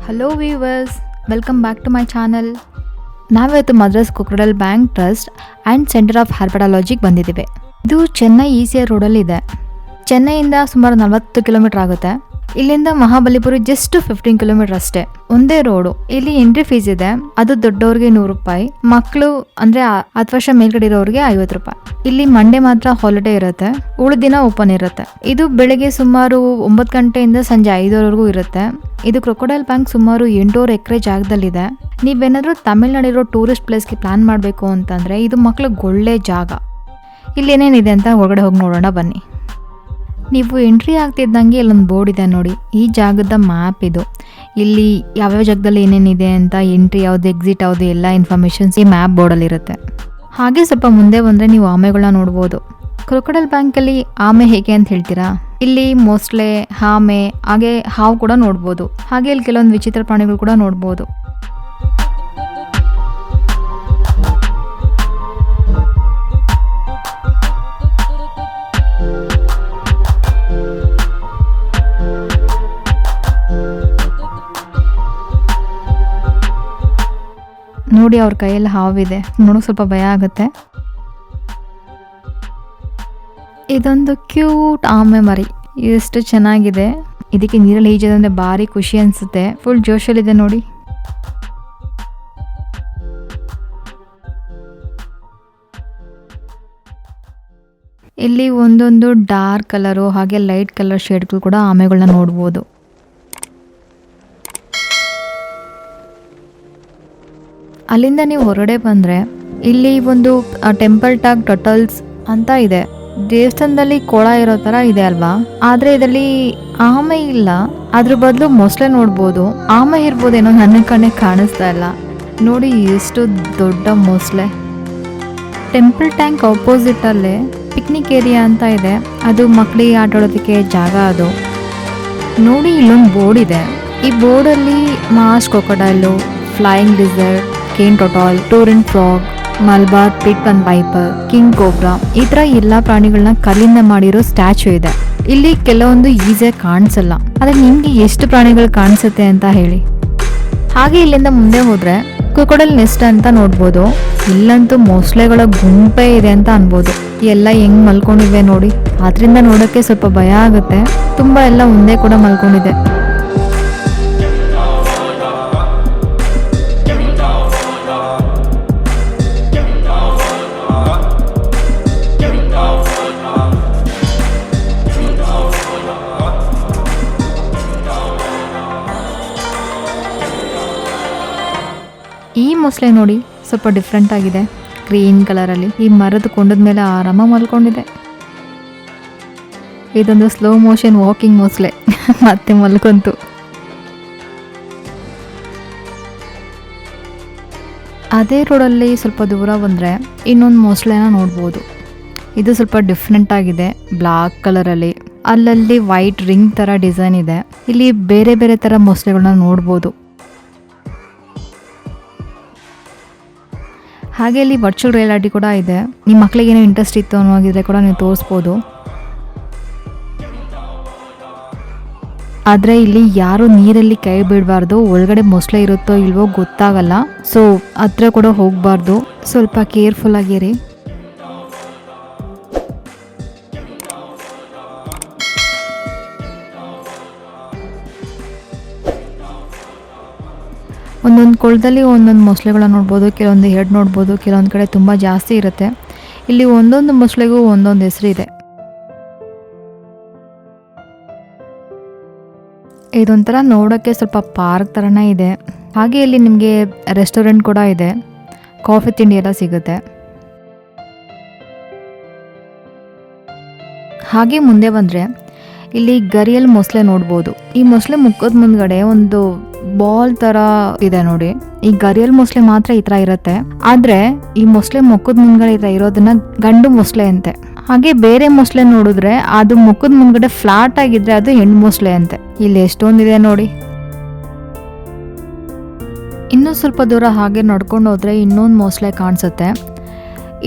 Hello viewers, welcome back to my channel. ನಾವಿವತ್ತು Madras crocodile bank trust and centre of ಹರ್ಪಟಾಲಜಿಗೆ ಬಂದಿದ್ದೀವಿ. ಇದು Chennai ECR ರೋಡಲ್ಲಿದೆ. ಚೆನ್ನೈಯಿಂದ ಸುಮಾರು 40 ಕಿಲೋಮೀಟರ್ ಆಗುತ್ತೆ. ಇಲ್ಲಿಂದ ಮಹಾಬಲಿಪುರ ಜಸ್ಟ್ 15 ಕಿಲೋಮೀಟರ್ ಅಷ್ಟೇ. ಒಂದೇ ರೋಡು. ಇಲ್ಲಿ ಎಂಟ್ರಿ ಫೀಸ್ ಇದೆ. ಅದು ದೊಡ್ಡವ್ರಿಗೆ 100 ರೂಪಾಯಿ, ಮಕ್ಕಳು ಅಂದರೆ 10 ವರ್ಷ ಮೇಲ್ಗಡೆ ಇರೋರಿಗೆ 50 ರೂಪಾಯಿ. ಇಲ್ಲಿ ಮಂಡೇ ಮಾತ್ರ ಹಾಲಿಡೇ ಇರುತ್ತೆ, ಉಳಿದ ದಿನ ಓಪನ್ ಇರುತ್ತೆ. ಇದು ಬೆಳಗ್ಗೆ ಸುಮಾರು 9 ಗಂಟೆಯಿಂದ ಸಂಜೆ 5ವರೆಗೂ ಇರುತ್ತೆ. ಇದು ಕ್ರೊಕೊಡೈಲ್ ಬ್ಯಾಂಕ್ ಸುಮಾರು 800 ಎಕರೆ ಜಾಗದಲ್ಲಿದೆ. ನೀವೇನಾದರೂ ತಮಿಳ್ನಾಡಿರೋ ಟೂರಿಸ್ಟ್ ಪ್ಲೇಸ್ಗೆ ಪ್ಲಾನ್ ಮಾಡಬೇಕು ಅಂತಂದರೆ ಇದು ಮಕ್ಳಿಗೆ ಒಳ್ಳೆ ಜಾಗ. ಇಲ್ಲಿ ಏನೇನಿದೆ ಅಂತ ಹೊರಗಡೆ ಹೋಗಿ ನೋಡೋಣ ಬನ್ನಿ. ನೀವು ಎಂಟ್ರಿ ಆಗ್ತಿದ್ದಂಗೆ ಇಲ್ಲೊಂದು ಬೋರ್ಡ್ ಇದೆ ನೋಡಿ, ಈ ಜಾಗದ ಮ್ಯಾಪ್ ಇದು. ಇಲ್ಲಿ ಯಾವ್ಯಾವ ಜಾಗದಲ್ಲಿ ಏನೇನಿದೆ ಅಂತ, ಎಂಟ್ರಿ ಯಾವುದು, ಎಕ್ಸಿಟ್ ಯಾವುದು, ಎಲ್ಲ ಇನ್ಫಾರ್ಮೇಷನ್ಸ್ ಈ ಮ್ಯಾಪ್ ಬೋರ್ಡಲ್ಲಿರುತ್ತೆ. ಹಾಗೆ ಸ್ವಲ್ಪ ಮುಂದೆ ಬಂದರೆ ನೀವು ಆಮೆಗಳನ್ನ ನೋಡ್ಬೋದು. ಕ್ರೊಕೊಡೈಲ್ ಬ್ಯಾಂಕಲ್ಲಿ ಆಮೆ ಹೇಗೆ ಅಂತ ಹೇಳ್ತೀರಾ? ಇಲ್ಲಿ ಮೊಸಳೆ, ಆಮೆ, ಹಾಗೆ ಹಾವು ಕೂಡ ನೋಡ್ಬೋದು. ಹಾಗೆ ಇಲ್ಲಿ ಕೆಲವೊಂದು ವಿಚಿತ್ರ ಪ್ರಾಣಿಗಳು ಕೂಡ ನೋಡ್ಬೋದು. ನೋಡಿ, ಅವ್ರ ಕೈಯಲ್ಲಿ ಹಾವಿದೆ, ನೋಡೋಕೆ ಸ್ವಲ್ಪ ಭಯ ಆಗುತ್ತೆ. ಇದೊಂದು ಕ್ಯೂಟ್ ಆಮೆ ಮರಿ, ಎಷ್ಟು ಚೆನ್ನಾಗಿದೆ. ಇದಕ್ಕೆ ನೀರಲ್ಲಿ ಈಜೋದಂದ್ರೆ ಭಾರಿ ಖುಷಿ ಅನಿಸುತ್ತೆ. ಫುಲ್ ಜೋಶಲ್ಲಿದೆ ನೋಡಿ. ಇಲ್ಲಿ ಒಂದೊಂದು ಡಾರ್ಕ್ ಕಲರು ಹಾಗೆ ಲೈಟ್ ಕಲರ್ ಶೇಡ್ಗಳು ಕೂಡ ಆಮೆಗಳನ್ನ ನೋಡ್ಬೋದು. ಅಲ್ಲಿಂದ ನೀವು ಹೊರಗಡೆ ಬಂದರೆ ಇಲ್ಲಿ ಒಂದು ಟೆಂಪಲ್ ಟಾಕ್ ಟರ್ಟಲ್ಸ್ ಅಂತ ಇದೆ. ದೇವಸ್ಥಾನದಲ್ಲಿ ಕೊಳ ಇರೋ ಥರ ಇದೆ ಅಲ್ವಾ, ಆದರೆ ಇದರಲ್ಲಿ ಆಮೆ ಇಲ್ಲ, ಅದ್ರ ಬದಲು ಮೊಸಳೆ ನೋಡ್ಬೋದು. ಆಮೆ ಇರ್ಬೋದೇನೋ, ನನ್ನ ಕಣ್ಣಿಗೆ ಕಾಣಿಸ್ತಾ ಇಲ್ಲ. ನೋಡಿ ಎಷ್ಟು ದೊಡ್ಡ ಮೊಸಳೆ. ಟೆಂಪಲ್ ಟ್ಯಾಂಕ್ ಆಪೋಸಿಟಲ್ಲೇ ಪಿಕ್ನಿಕ್ ಏರಿಯಾ ಅಂತ ಇದೆ, ಅದು ಮಕ್ಕಳಿಗೆ ಆಟ ಆಡೋದಕ್ಕೆ ಜಾಗ. ಅದು ನೋಡಿ, ಇಲ್ಲೊಂದು ಬೋರ್ಡ್ ಇದೆ. ಈ ಬೋರ್ಡಲ್ಲಿ marsh crocodile, flying lizard, cane turtle, torrent frog, Malabar pit and viper, king cobra, ಈ ಥರ ಎಲ್ಲ ಪ್ರಾಣಿಗಳನ್ನ ಕಲ್ಲಿಂದ ಮಾಡಿರೋ ಸ್ಟ್ಯಾಚು ಇದೆ. ಇಲ್ಲಿ ಕೆಲವೊಂದು ಈಸಿಯಾಗಿ ಕಾಣಿಸಲ್ಲ, ಆದರೆ ನಿಮಗೆ ಎಷ್ಟು ಪ್ರಾಣಿಗಳು ಕಾಣಿಸುತ್ತೆ ಅಂತ ಹೇಳಿ. ಹಾಗೆ ಇಲ್ಲಿಂದ ಮುಂದೆ ಹೋದರೆ ಕ್ರೊಕೊಡೈಲ್ ನೆಸ್ಟ್ ಅಂತ ನೋಡ್ಬೋದು. ಇಲ್ಲಂತೂ ಮೊಸಳೆಗಳ ಗುಂಪೇ ಇದೆ ಅಂತ ಅನ್ಬೋದು. ಎಲ್ಲ ಹೆಂಗ್ ಮಲ್ಕೊಂಡಿವೆ ನೋಡಿ, ಅದರಿಂದ ನೋಡೋಕ್ಕೆ ಸ್ವಲ್ಪ ಭಯ ಆಗುತ್ತೆ. ತುಂಬ ಎಲ್ಲ ಒಂದೇ ಕೂಡ ಮಲ್ಕೊಂಡಿದೆ. ಈ ಮೊಸಳೆ ನೋಡಿ ಸ್ವಲ್ಪ ಡಿಫ್ರೆಂಟ್ ಆಗಿದೆ, ಗ್ರೀನ್ ಕಲರಲ್ಲಿ. ಈ ಮರದ ಕೊಂಡದ ಮೇಲೆ ಆರಾಮಾಗಿ ಮಲ್ಕೊಂಡಿದೆ. ಇದೊಂದು ಸ್ಲೋ ಮೋಷನ್ ವಾಕಿಂಗ್ ಮೊಸಳೆ, ಮತ್ತೆ ಮಲ್ಕೊಂತು. ಅದೇ ರೋಡಲ್ಲಿ ಸ್ವಲ್ಪ ದೂರ ಬಂದರೆ ಇನ್ನೊಂದು ಮೊಸಳೆನ ನೋಡ್ಬೋದು. ಇದು ಸ್ವಲ್ಪ ಡಿಫ್ರೆಂಟ್ ಆಗಿದೆ, ಬ್ಲಾಕ್ ಕಲರಲ್ಲಿ. ಅಲ್ಲಲ್ಲಿ ವೈಟ್ ರಿಂಗ್ ಥರ ಡಿಸೈನ್ ಇದೆ. ಇಲ್ಲಿ ಬೇರೆ ಬೇರೆ ಥರ ಮೊಸಳೆಗಳನ್ನ ನೋಡ್ಬೋದು. ಹಾಗೆ ಇಲ್ಲಿ ವರ್ಚುವಲ್ ರಿಯಾಲಿಟಿ ಕೂಡ ಇದೆ. ನಿಮ್ಮ ಮಕ್ಕಳಿಗೆ ಏನೋ ಇಂಟ್ರೆಸ್ಟ್ ಇತ್ತು ಅನ್ನೋಗಿದ್ರೆ ಕೂಡ ನೀವು ತೋರಿಸ್ಬೋದು. ಆದರೆ ಇಲ್ಲಿ ಯಾರು ನೀರಲ್ಲಿ ಕೈ ಬಿಡಬಾರ್ದು, ಒಳಗಡೆ ಮೊಸಳೆ ಇರುತ್ತೋ ಇಲ್ವೋ ಗೊತ್ತಾಗಲ್ಲ. ಸೊ ಹತ್ರ ಕೂಡ ಹೋಗಬಾರ್ದು, ಸ್ವಲ್ಪ ಕೇರ್ಫುಲ್ ಆಗಿರಿ. ಒಂದೊಂದು ಕೊಳದಲ್ಲಿ ಒಂದೊಂದು ಮೊಸಳೆಗಳನ್ನ ನೋಡ್ಬೋದು, ಕೆಲವೊಂದು ಹೆಡ್ ನೋಡ್ಬೋದು, ಕೆಲವೊಂದು ಕಡೆ ತುಂಬ ಜಾಸ್ತಿ ಇರುತ್ತೆ. ಇಲ್ಲಿ ಒಂದೊಂದು ಮೊಸಳೆಗೂ ಒಂದೊಂದು ಹೆಸರು ಇದೆ. ಇದೊಂಥರ ನೋಡೋಕ್ಕೆ ಸ್ವಲ್ಪ ಪಾರ್ಕ್ ಥರನೇ ಇದೆ. ಹಾಗೆ ಇಲ್ಲಿ ನಿಮಗೆ ರೆಸ್ಟೋರೆಂಟ್ ಕೂಡ ಇದೆ, ಕಾಫಿ ತಿಂಡಿ ಎಲ್ಲ ಸಿಗುತ್ತೆ. ಹಾಗೆ ಮುಂದೆ ಬಂದರೆ ಇಲ್ಲಿ ಗರಿಯಲ್ ಮೊಸಳೆ ನೋಡ್ಬೋದು. ಈ ಮೊಸಳೆ ಮುಖದ ಮುಂದ್ಗಡೆ ಒಂದು ಬಾಲ್ ತರ ಇದೆ ನೋಡಿ. ಈ ಗರಿಯಲ್ ಮೊಸಳೆ ಮಾತ್ರ ಈ ತರ ಇರುತ್ತೆ, ಆದ್ರೆ ಈ ಮೊಸಳೆ ಮುಖದ ಮುಂದ್ಗಡೆ ಇರೋದನ್ನ ಗಂಡು ಮೊಸಳೆ ಅಂತೆ. ಹಾಗೆ ಬೇರೆ ಮೊಸಳೆ ನೋಡಿದ್ರೆ ಅದು ಮುಖದ ಮುಂದ್ಗಡೆ ಫ್ಲಾಟ್ ಆಗಿದ್ರೆ ಅದು ಹೆಣ್ಣು ಮೊಸಳೆ ಅಂತೆ. ಇಲ್ಲಿ ಎಷ್ಟೊಂದಿದೆ ನೋಡಿ. ಇನ್ನೂ ಸ್ವಲ್ಪ ದೂರ ಹಾಗೆ ನಡ್ಕೊಂಡು ಹೋದ್ರೆ ಇನ್ನೊಂದು ಮೊಸಳೆ ಕಾಣಿಸುತ್ತೆ.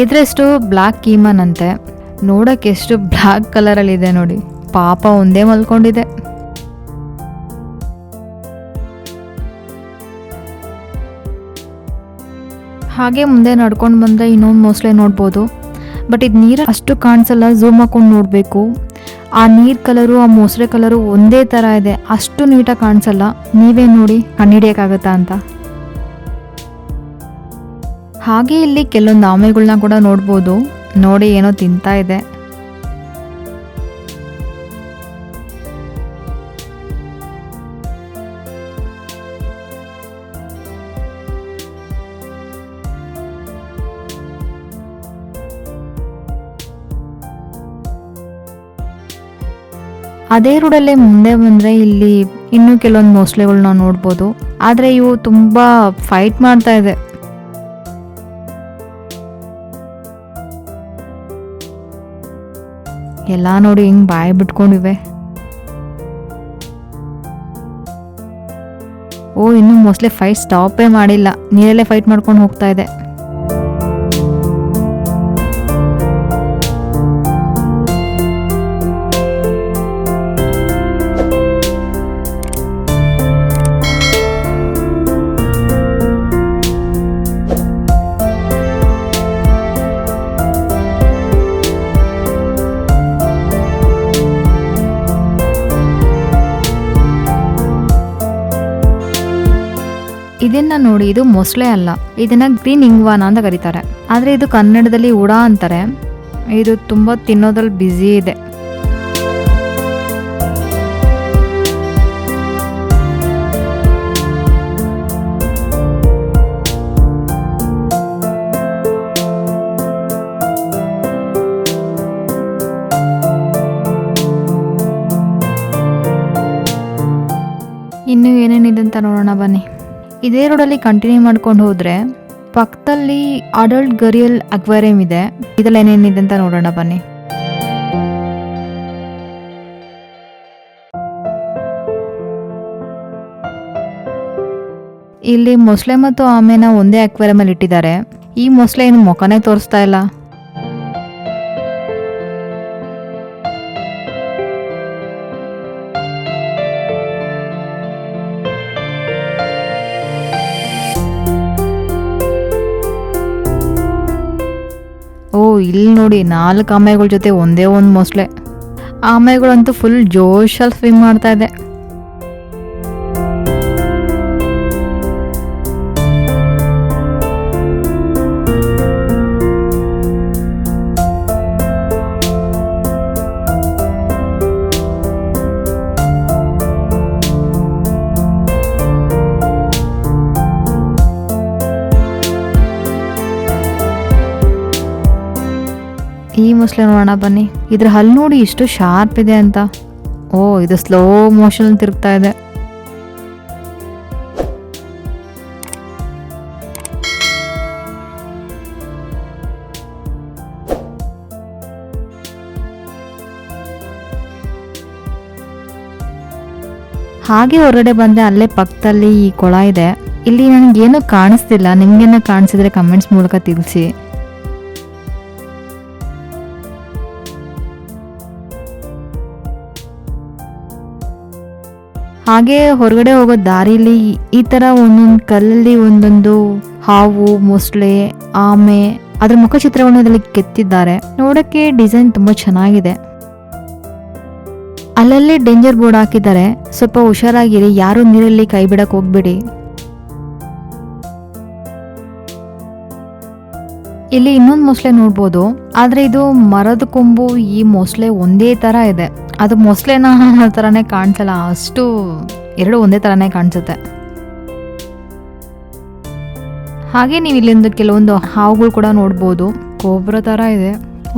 ಇದ್ರೆಷ್ಟು ಬ್ಲ್ಯಾಕ್ ಕೀಮನ್ ಅಂತೆ. ನೋಡಕ್ಕೆ ಎಷ್ಟು ಬ್ಲ್ಯಾಕ್ ಕಲರಲ್ಲಿ ಇದೆ ನೋಡಿ. ಪಾಪ ಒಂದೇ ಮಲ್ಕೊಂಡಿದೆ. ಹಾಗೆ ಮುಂದೆ ನಡ್ಕೊಂಡು ಬಂದರೆ ಇನ್ನೊಂದು ಮೊಸಳೆ ನೋಡ್ಬೋದು. ಬಟ್ ಇದು ನೀರಲ್ಲಿ ಅಷ್ಟು ಕಾಣಿಸಲ್ಲ, ಝೂಮ್ ಹಾಕೊಂಡು ನೋಡಬೇಕು. ಆ ನೀರು ಕಲರು ಆ ಮೊಸಳೆ ಕಲರು ಒಂದೇ ಥರ ಇದೆ, ಅಷ್ಟು ನೀಟಾಗಿ ಕಾಣಿಸಲ್ಲ. ನೀವೇ ನೋಡಿ ಕಂಡುಹಿಡಿಯೋಕ್ಕಾಗತ್ತಾ ಅಂತ. ಹಾಗೆ ಇಲ್ಲಿ ಕೆಲವೊಂದು ಆಮೆಗಳನ್ನ ಕೂಡ ನೋಡ್ಬೋದು. ನೋಡಿ ಏನೋ ತಿಂತಾ ಇದೆ. ಅದೇ ರೋಡಲ್ಲೇ ಮುಂದೆ ಬಂದರೆ ಇಲ್ಲಿ ಇನ್ನೂ ಕೆಲವೊಂದು ಮೊಸಳೆಗಳನ್ನ ನೋಡ್ಬೋದು. ಆದರೆ ಇವು ತುಂಬ ಫೈಟ್ ಮಾಡ್ತಾ ಇದೆ. ಎಲ್ಲ ನೋಡಿ ಹಿಂಗೆ ಬಾಯಿ ಬಿಟ್ಕೊಂಡಿವೆ. ಓ, ಇನ್ನೂ ಮೊಸಳೆ ಫೈಟ್ ಸ್ಟಾಪೇ ಮಾಡಿಲ್ಲ, ನೀರಲ್ಲೇ ಫೈಟ್ ಮಾಡ್ಕೊಂಡು ಹೋಗ್ತಾ ಇದೆ. ಇದನ್ನ ನೋಡಿ, ಇದು ಮೊಸಳೆ ಅಲ್ಲ, ಇದನ್ನ ಗ್ರೀನ್ ಇಂಗ್ವಾನ ಅಂತ ಕರೀತಾರೆ. ಆದ್ರೆ ಇದು ಕನ್ನಡದಲ್ಲಿ ಉಡ ಅಂತಾರೆ. ಇದು ತುಂಬಾ ತಿನ್ನೋದ್ರಲ್ಲಿ ಬ್ಯುಸಿ ಇದೆ. ಇನ್ನು ಏನೇನಿದೆ ಅಂತ ನೋಡೋಣ ಬನ್ನಿ. ಇದೇ ರೋಡಲ್ಲಿ ಕಂಟಿನ್ಯೂ ಮಾಡ್ಕೊಂಡು ಹೋದರೆ ಪಕ್ಕದಲ್ಲಿ ಅಡಲ್ಟ್ ಗರಿಯಲ್ ಅಕ್ವೇರಿಯಂ ಇದೆ. ಇದರಲ್ಲಿ ಏನೇನಿದೆ ಅಂತ ನೋಡೋಣ ಬನ್ನಿ. ಇಲ್ಲಿ ಮೊಸಳೆ ಮತ್ತು ಆಮೆನ ಒಂದೇ ಅಕ್ವೇರಿಯಂ ಅಲ್ಲಿ ಇಟ್ಟಿದ್ದಾರೆ. ಈ ಮೊಸಳೆ ಏನು ಮುಖನೇ ತೋರಿಸ್ತಾ ಇಲ್ಲ. ಓ, ಇಲ್ಲಿ ನೋಡಿ 4 ಆಮೆಗಳ ಜೊತೆ ಒಂದೇ ಒಂದು ಮೊಸಳೆ. ಆಮೆಗಳಂತೂ ಫುಲ್ ಜೋಶಲ್ಲಿ ಸ್ವಿಮ್ ಮಾಡ್ತಾ ಇದೆ. ಈ ಮೊಸಳೆ ನೋಡೋಣ ಬನ್ನಿ. ಇದ್ರ ಹಲ್ಲು ನೋಡಿ ಇಷ್ಟು ಶಾರ್ಪ್ ಇದೆ ಅಂತ. ಓ, ಇದು ಸ್ಲೋ ಮೋಷನ್ ತಿರುಗ್ತಾ ಇದೆ. ಹಾಗೆ ಹೊರಗಡೆ ಬಂದೆ, ಅಲ್ಲೇ ಪಕ್ಕದಲ್ಲಿ ಈ ಕೊಳ ಇದೆ. ಇಲ್ಲಿ ನನಗೇನು ಕಾಣಿಸ್ತಿಲ್ಲ, ನಿಮ್ಗೇನೋ ಕಾಣಿಸಿದ್ರೆ ಕಮೆಂಟ್ಸ್ ಮೂಲಕ ತಿಳಿಸಿ. ಹಾಗೆ ಹೊರಗಡೆ ಹೋಗೋ ದಾರಿಲಿ ಈ ತರ ಒಂದೊಂದು ಕಲ್ಲಲ್ಲಿ ಒಂದೊಂದು ಹಾವು, ಮೊಸಳೆ, ಆಮೆ ಅದ್ರ ಮುಖಚಿತ್ರವನ್ನು ಇದರಲ್ಲಿ ಕೆತ್ತಿದ್ದಾರೆ. ನೋಡಕ್ಕೆ ಡಿಸೈನ್ ತುಂಬಾ ಚೆನ್ನಾಗಿದೆ. ಅಲ್ಲಲ್ಲಿ ಡೇಂಜರ್ ಬೋರ್ಡ್ ಹಾಕಿದ್ದಾರೆ. ಸ್ವಲ್ಪ ಹುಷಾರಾಗಿರಿ, ಯಾರು ನೀರಲ್ಲಿ ಕೈ ಬಿಡಕ್ ಹೋಗ್ಬೇಡಿ. ಇಲ್ಲಿ ಇನ್ನೊಂದು ಮೊಸಳೆ ನೋಡ್ಬೋದು. ಆದ್ರೆ ಇದು ಮರದ ಕೊಂಬು, ಈ ಮೊಸಳೆ ಒಂದೇ ತರ ಇದೆ. ಅದು ಮೊಸಳೆನ ತರಾನೇ ಕಾಣಿಸಲ್ಲ, ಅಷ್ಟು ಎರಡು ಒಂದೇ ತರಾನೇ ಕಾಣಿಸುತ್ತೆ. ಹಾಗೆ ನೀವು ಇಲ್ಲಿಂದ ಕೆಲವೊಂದು ಹಾವುಗಳು ಕೂಡ ನೋಡ್ಬೋದು. ಕೋಬ್ರಾ ತರ ಇದೆ.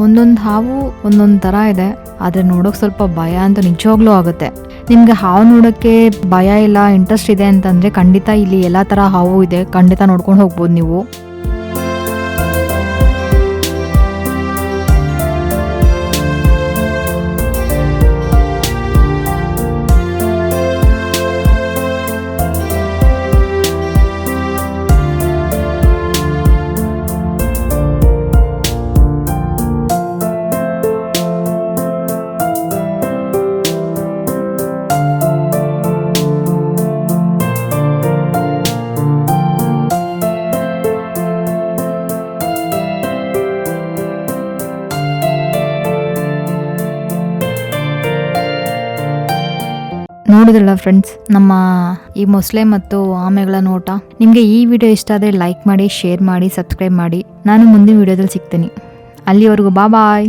ಒಂದೊಂದು ಹಾವು ಒಂದೊಂದು ತರ ಇದೆ. ಆದ್ರೆ ನೋಡೋಕೆ ಸ್ವಲ್ಪ ಭಯ ಅಂತ ನಿಜವಾಗ್ಲೂ ಆಗುತ್ತೆ. ನಿಮ್ಗೆ ಹಾವು ನೋಡೋಕ್ಕೆ ಭಯ ಇಲ್ಲ, ಇಂಟ್ರೆಸ್ಟ್ ಇದೆ ಅಂತಂದ್ರೆ ಖಂಡಿತ ಇಲ್ಲಿ ಎಲ್ಲಾ ತರ ಹಾವು ಇದೆ, ಖಂಡಿತ ನೋಡ್ಕೊಂಡು ಹೋಗ್ಬೋದು ನೀವು. ನೋಡಿದ್ರಲ್ಲ ಫ್ರೆಂಡ್ಸ್, ನಮ್ಮ ಈ ಮೊಸಳೆ ಮತ್ತು ಆಮೆಗಳ ನೋಟ. ನಿಮಗೆ ಈ ವಿಡಿಯೋ ಇಷ್ಟ ಆದರೆ ಲೈಕ್ ಮಾಡಿ, ಶೇರ್ ಮಾಡಿ, ಸಬ್ಸ್ಕ್ರೈಬ್ ಮಾಡಿ. ನಾನು ಮುಂದಿನ ವಿಡಿಯೋದಲ್ಲಿ ಸಿಗ್ತೀನಿ. ಅಲ್ಲಿವರೆಗೂ ಬಾಯ್.